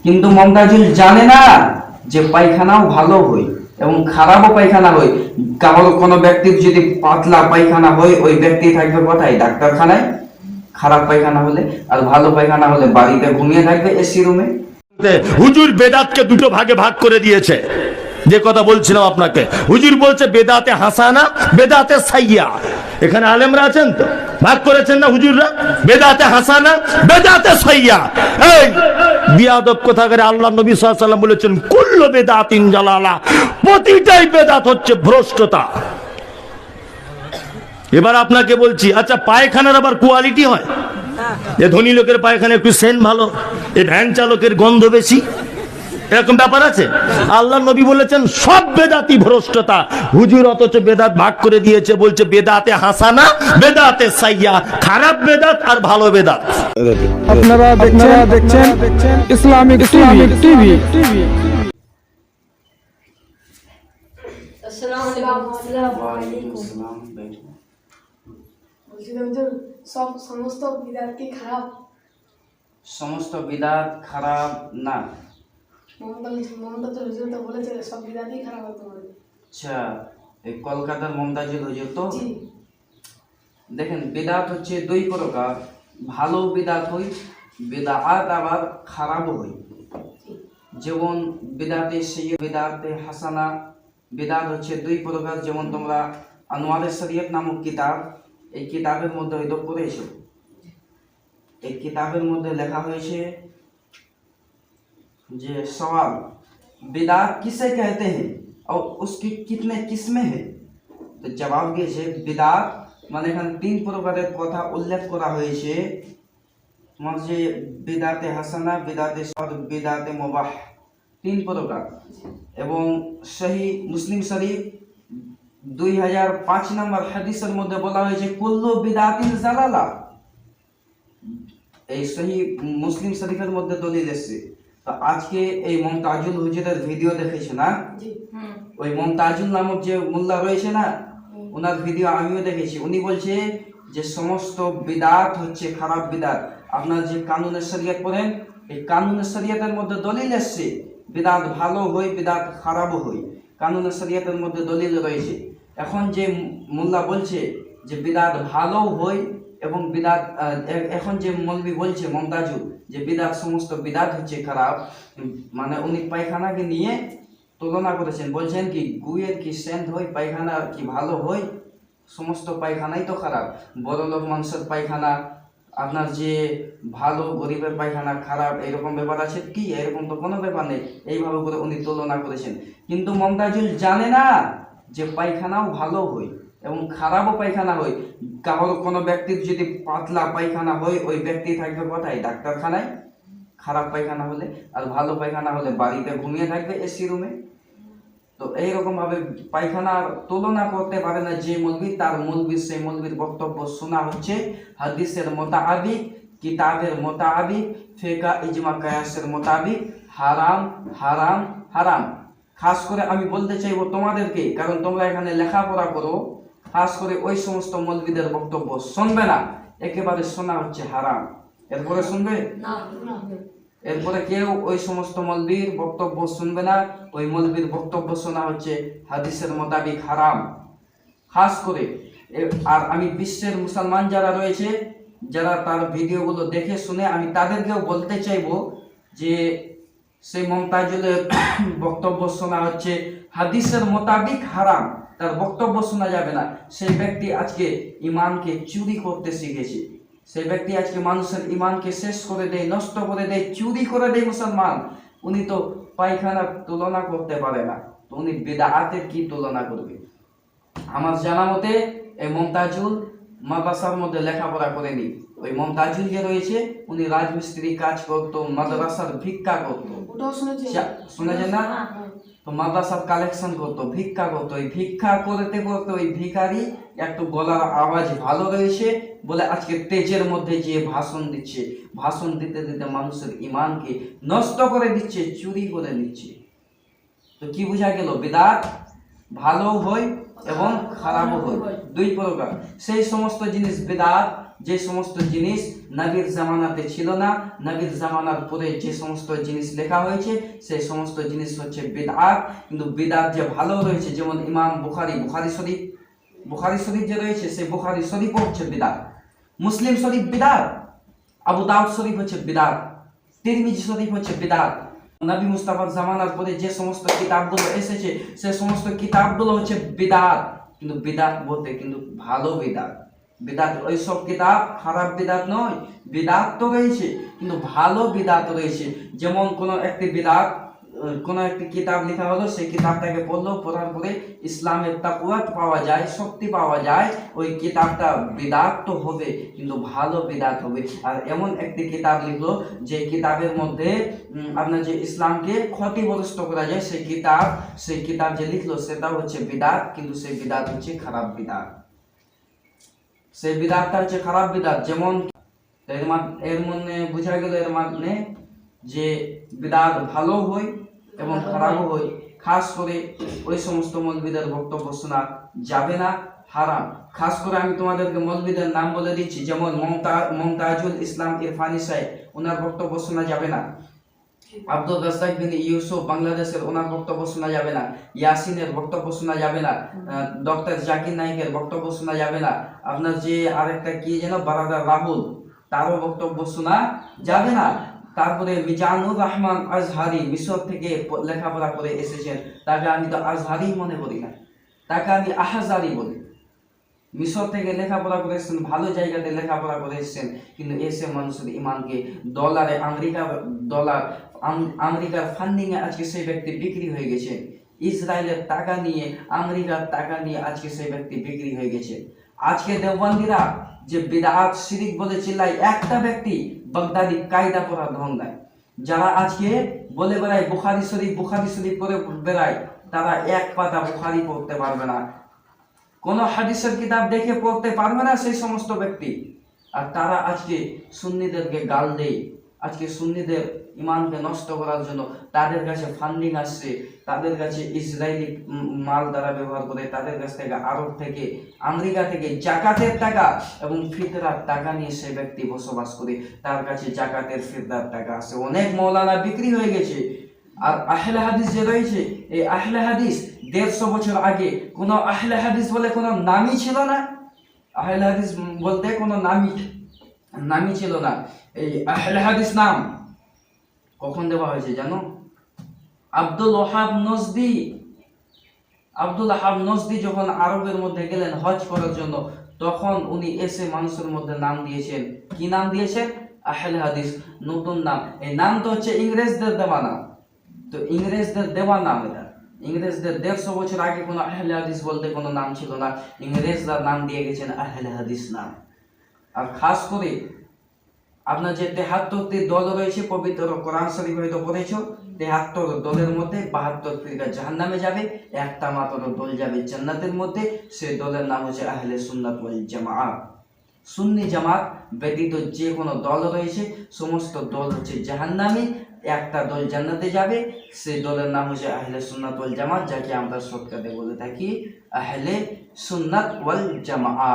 কিন্তু মমতাজুল জানে না যে পায়খানাও ভালো হয় এবং খারাপও পায়খানা হয়। কারো কোনো ব্যক্তির যদি পাতলা পায়খানা হয়, ওই ব্যক্তি থাকবে কোথায়? ডাক্তারখানায়। খারাপ পায়খানা হলে, আর ভালো পায়খানা হলে বাড়িতে ঘুমিয়ে থাকবে এসি রুমে। হুজুর বেদাতকে দুটো ভাগে ভাগ করে দিয়েছে। যে কথা বলছিলাম আপনাকে, হুজুর বলছে বেদাতে হাসানা, বেদাতে সাইয়া। এখানে আলেমরা আছেন তো, ভাগ করেছেন না হুজুররা? বেদাতে হাসানা, বেদাতে সাইয়া। এই বিয়াদব কোথাকারে আল্লাহ নবী সাল্লাল্লাহু আলাইহি ওয়াসাল্লাম বলেছেন কুল্লু বেদাতিন জালালা, প্রতিটাই বেদাত হচ্ছে ভ্রষ্টতা। এবার আপনাকে বলছি, আচ্ছা পায়খানার আবার কোয়ালিটি হয়? এ ধনী লোকের পায়খানা একটু সেন্ট ভালো, এ ভ্যান চালকের গন্ধ বেশি, এরকম ব্যাপার আছে? আল্লাহ নবী বলেছেন সব বেদাতি ভ্রষ্টতা। হুজুর অথচ বেদাত ভাগ করে দিয়েছে, বলছে বেদাতে হাসানা, বেদাতে সাইয়া। খারাপ বেদাত আর ভালো বেদাত। আপনারা দেখছেন ইসলামিক টিভি। আসসালামু আলাইকুম। বলছিলাম যে সমস্ত বিদাত কি খারাপ? সমস্ত বিদাত খারাপ না। মমতাজুল হুজুর তো বলেছে সব বিদাতই খারাপ হতে পারে। আচ্ছা, এই কলকাতার মমতাজুল হুজুর তো? জি। দেখেন, বিদাত হচ্ছে দুই প্রকার। ভালো বিদাত হই, বিদাত আবার খারাপও হই। যেমন বিদাতে সাইয়্যিদ, বিদাতে হাসানা। বিদাত হচ্ছে দুই প্রকার। যেমন তোমরা আনোয়ারে শরিয়ত নামক কিতাব, এই কিতাবের মধ্যে হয়তো পড়েছো। এই কিতাবের মধ্যে লেখা হয়েছে যে सवाल बिदात किसे कहते हैं और उसकी कितने किस्में हैं। তো জবাব দিয়েছে বিদাত মানে এখানে তিন প্রকারের কথা উল্লেখ করা হয়েছে। তোমার যে বিদাতে হাসানা, বিদাতে সাদ, বিদাতে মুবাহ, তিন প্রকার। এবং সহি মুসলিম শরীফ 2005 নম্বর হাদিসের মধ্যে বলা হয়েছে কুল্লু বিদাতিন জালালা। এই সহি মুসলিম শরীফের মধ্যে দলিল এসেছে। তো আজকে এই মমতাজুল হুজুরের ভিডিও দেখেছে না? ওই মমতাজুল নামক যে মোল্লা রয়েছে না, ওনার ভিডিও আমিও দেখেছি। উনি বলছে যে সমস্ত বিদাত হচ্ছে খারাপ বিদাত। আপনার যে কানুনের শরিয়ত পড়েন, এই কানুনের শরিয়তের মধ্যে দলিল এসছে বিদাত ভালো হই, বিদাত খারাপও হই। কানুনের শরিয়তের মধ্যে দলিল রয়েছে। এখন যে মোল্লা বলছে যে বিদাত ভালো হই এবং বিদাত, এখন যে মৌলবি বলছে মমতাজুল যে বিদাত, সমস্ত বিদাত হচ্ছে খারাপ, মানে উনি পায়খানাকে নিয়ে তুলনা করেছেন। বলছেন কি গুয়ের কি সেন্ট হয়, পায়খানা কি ভালো হয়? সমস্ত পায়খানাই তো খারাপ। বড় লোক মানুষের পায়খানা, আপনার যে ভালো গরিবের পায়খানা খারাপ, এরকম ব্যাপার আছে কি? এরকম তো কোনো ব্যাপার নেই। এইভাবে করে উনি তুলনা করেছেন। কিন্তু মমতাজুল জানে না যে পায়খানাও ভালো হয় এবং খারাপও পায়খানা হয়। কারোর কোনো ব্যক্তির যদি পাতলা পায়খানা হয়, ওই ব্যক্তি থাকবে কোথায়? ডাক্তারখানায়। খারাপ পায়খানা হলে, আর ভালো পায়খানা হলে বাড়িতে ঘুমিয়ে থাকবে এসি রুমে। তো এইরকম ভাবে পায়খানার তুলনা করতে পারে না যে মৌলবি, তার মৌলবি সেই মৌলবির বক্তব্য শোনা হচ্ছে হাদিসের মোতাবিক, কিতাবের মোতাবিক, ফিকহ ইজমা কিয়াসের মোতাবিক হারাম হারাম হারাম। খাস করে আমি বলতে চাইবো তোমাদেরকে, কারণ তোমরা এখানে লেখাপড়া করো, খাস করে ওই সমস্ত মৌলবিদের বক্তব্য শুনবে না। একেবারে শোনা হচ্ছে হারাম। এরপরে শুনবে না। এরপরে কেউ ওই সমস্ত মৌলবীর বক্তব্য শুনবে না। ওই মৌলবীর বক্তব্য শোনা হচ্ছে হাদিসের মোতাবিক হারাম। খাস করে আর আমি বিশ্বের মুসলমান যারা রয়েছে, যারা তার ভিডিওগুলো দেখে শুনে, আমি তাদেরকেও বলতে চাইবো যে সেই মমতাজুলের বক্তব্য শোনা হচ্ছে হাদিসের মোতাবিক হারাম, তার বক্তব্য শোনা যাবে না। সেই ব্যক্তি আজকে ইমানকে চুরি করতে শিখেছে। সেই ব্যক্তি আজকে মানুষের ইমানকে শেষ করে দেয়, নষ্ট করে দেয়, চুরি করে দেয় মুসলমান। উনি তো পায়খানার তুলনা করতে পারে না, তো উনি বিদআতের কি তুলনা করবে? আমার জানা মতে এই মমতাজুল মাদ্রাসার মধ্যে লেখাপড়া করেনি। ওই মমতাজুল যে রয়েছে, উনি রাজমিস্ত্রি কাজ করতো, মাদ্রাসার ভিক্ষা করতো। ওটাও শুনেছি। শুনেছেন না? তো মাদ্রাসার কালেকশন করতো, ভিক্ষা করতো। ওই ভিক্ষা করতে করতে ওই ভিখারি একটু গলার আওয়াজ ভালো রয়েছে বলে আজকে তেজের মধ্যে যে ভাষণ দিচ্ছে, ভাষণ দিতে দিতে মানুষের ইমানকে নষ্ট করে দিচ্ছে, চুরি করে নিচ্ছে। তো কি বোঝা গেল? বিদআত ভালো হয় এবং খারাপও হয়, দুই প্রকার। সেই সমস্ত জিনিস বিদআত যে সমস্ত জিনিস নবীর জামানাতে ছিল না, নবীর জামানার পরে যে সমস্ত জিনিস লেখা হয়েছে সেই সমস্ত জিনিস হচ্ছে বিদআত। কিন্তু বিদআত যে ভালো রয়েছে, যেমন ইমাম বুখারী শরীফ যে রয়েছে সেই বুখারী শরীফও হচ্ছে বিদআত, মুসলিম শরীফ বিদআত, আবু দাউদ শরীফ হচ্ছে বিদআত, তিরমিজি শরীফ হচ্ছে বিদআত। নবী মুস্তাফার জামানার পরে যে সমস্ত কিতাবগুলো এসেছে সে সমস্ত কিতাবগুলো হচ্ছে বিদআত। কিন্তু বিদআত বলতে কিন্তু ভালো বিদআত, বিদআত ওই সব কিতাব খারাপ বিদআত নয়, বিদআত তো রয়েছে কিন্তু ভালো বিদআত রয়েছে। যেমন কোন একটি কিতাব লেখা হলো, সেই কিতাবটাকে পড়ার পরে ইসলামের তাকওয়াত পাওয়া যায়, শক্তি পাওয়া যায়, ওই কিতাবটা বিদআত তো হবে কিন্তু ভালো বিদআত হবে। আর এমন একটি কিতাব লিখলো যে কিতাবের মধ্যে আপনার যে ইসলামকে ক্ষতিগ্রস্ত করা যায়, সেই কিতাব যে লিখলো সেটা হচ্ছে বিদআত, কিন্তু সেই বিদআত হচ্ছে খারাপ বিদআত, সেই বিদআতটা হচ্ছে খারাপ বিদআত। যেমন এর মধ্যে বোঝা গেল এর মানে যে বিদআত ভালো হয় এবং খারাপও হয়। খাস করে ওই সমস্ত মৌলবীদের বক্তব্য শোনা যাবে না, হারাম। খাস করে আমি তোমাদেরকে মৌলবীদের নাম বলে দিচ্ছি, যেমন মমতাজুল ইসলাম ইরফানি সাহেব, ওনার বক্তব্য শোনা যাবে না। আব্দুল রাজ্জাক বিন ইউসুফ বাংলাদেশের, ওনার বক্তব্য শোনা যাবে না। ইয়াসিনের বক্তব্য শোনা যাবে না। ডক্টর জাকির নাইকের বক্তব্য শোনা যাবে না। আপনার যে আরেকটা কি যেন বারাদার রাহুল, তারও বক্তব্য শোনা যাবে না। তারপরে মিজানুর রহমান আজহারি, মিশর থেকে লেখাপড়া করে এসেছেন, তাকে আমি তো আজহারি মনে করি না, তাকে আমি আহজারি বলি। মিশর থেকে লেখাপড়া করে এসেছেন, ভালো জায়গাতে লেখাপড়া করে এসেছেন, কিন্তু এসে মানুষের ইমানকে আমেরিকার ফান্ডিং এ আজকে সেই ব্যক্তি বিক্রি হয়ে গেছে। ইসরায়েলের টাকা নিয়ে, আমেরিকার টাকা নিয়ে আজকে সেই ব্যক্তি বিক্রি হয়ে গেছে। আজকে দেওবন্দিরা যে বিদআত শিরিক বলে চিল্লায়, একটা ব্যক্তি বাগদাদি কায়দা করার ঢং দেয়। যারা আজকে বলে বেড়ায় বুখারী শরীফ করে বেড়ায়, তারা এক পাতা বুখারী পড়তে পারবে না, কোন হাদিসের কিতাব দেখে পড়তে পারবে না সেই সমস্ত ব্যক্তি। আর তারা আজকে সুন্নিদেরকে গাল দেয়, আজকে সুন্নিদের ইমানকে নষ্ট করার জন্য তাদের কাছে ফান্ডিং আসছে, তাদের কাছে ইসরায়েলি মাল দ্বারা ব্যবহার করে, তাদের কাছ থেকে আরব থেকে, আমেরিকা থেকে জাকাতের টাকা এবং ফিতরার টাকা নিয়ে সেই ব্যক্তি বসবাস করে, তার কাছে জাকাতের ফিতরার টাকা আছে। অনেক মৌলানা বিক্রি হয়ে গেছে। আর আহলে হাদিস যে রয়েছে, এই আহলে হাদিস 150 বছর আগে কোন আহলে হাদিস বলে কোনো নামই ছিল না। আহলে হাদিস বলতে কোনো নামই ছিল না। এই আহলে হাদিস নাম কখন দেওয়া হয়েছে জানো? আব্দুল ওয়াহাব নজদি যখন আরবের মধ্যে গেলেন হজ করার জন্য, তখন উনি এসে মানুষের মধ্যে নাম দিয়েছেন। কি নাম দিয়েছেন? আহলে হাদিস। নতুন নাম, এই নাম তো হচ্ছে ইংরেজদের দেওয়া নাম। তো ইংরেজদের দেওয়া নাম এটা। ইংরেজদের 150 বছর আগে কোনো আহলে হাদিস বলতে কোনো নাম ছিল না, ইংরেজরা নাম দিয়ে গেছেন আহলে হাদিস নাম। আর খাস করে আপনার যে 73টি দল রয়েছে, পবিত্র কোরআন শরীফ হয়তো পড়েছো, 73 দলের মধ্যে 72 ফিরকা জাহান্নামে যাবে, একটা মাত্র দল যাবে জান্নাতের মধ্যে, সেই দলের নাম হচ্ছে আহলে সুন্নাত ওয়াল জামাআত। সুন্নি জামাত ব্যতীত যে কোনো দল রয়েছে সমস্ত দল হচ্ছে জাহান্নামী, একটা দল জান্নাতে যাবে, সেই দলের নাম হচ্ছে আহলে সুন্নাত ওয়াল জামাত, যাকে আমরা শর্টকাটে বলে থাকি আহলে সুন্নাত ওয়াল জামাআত।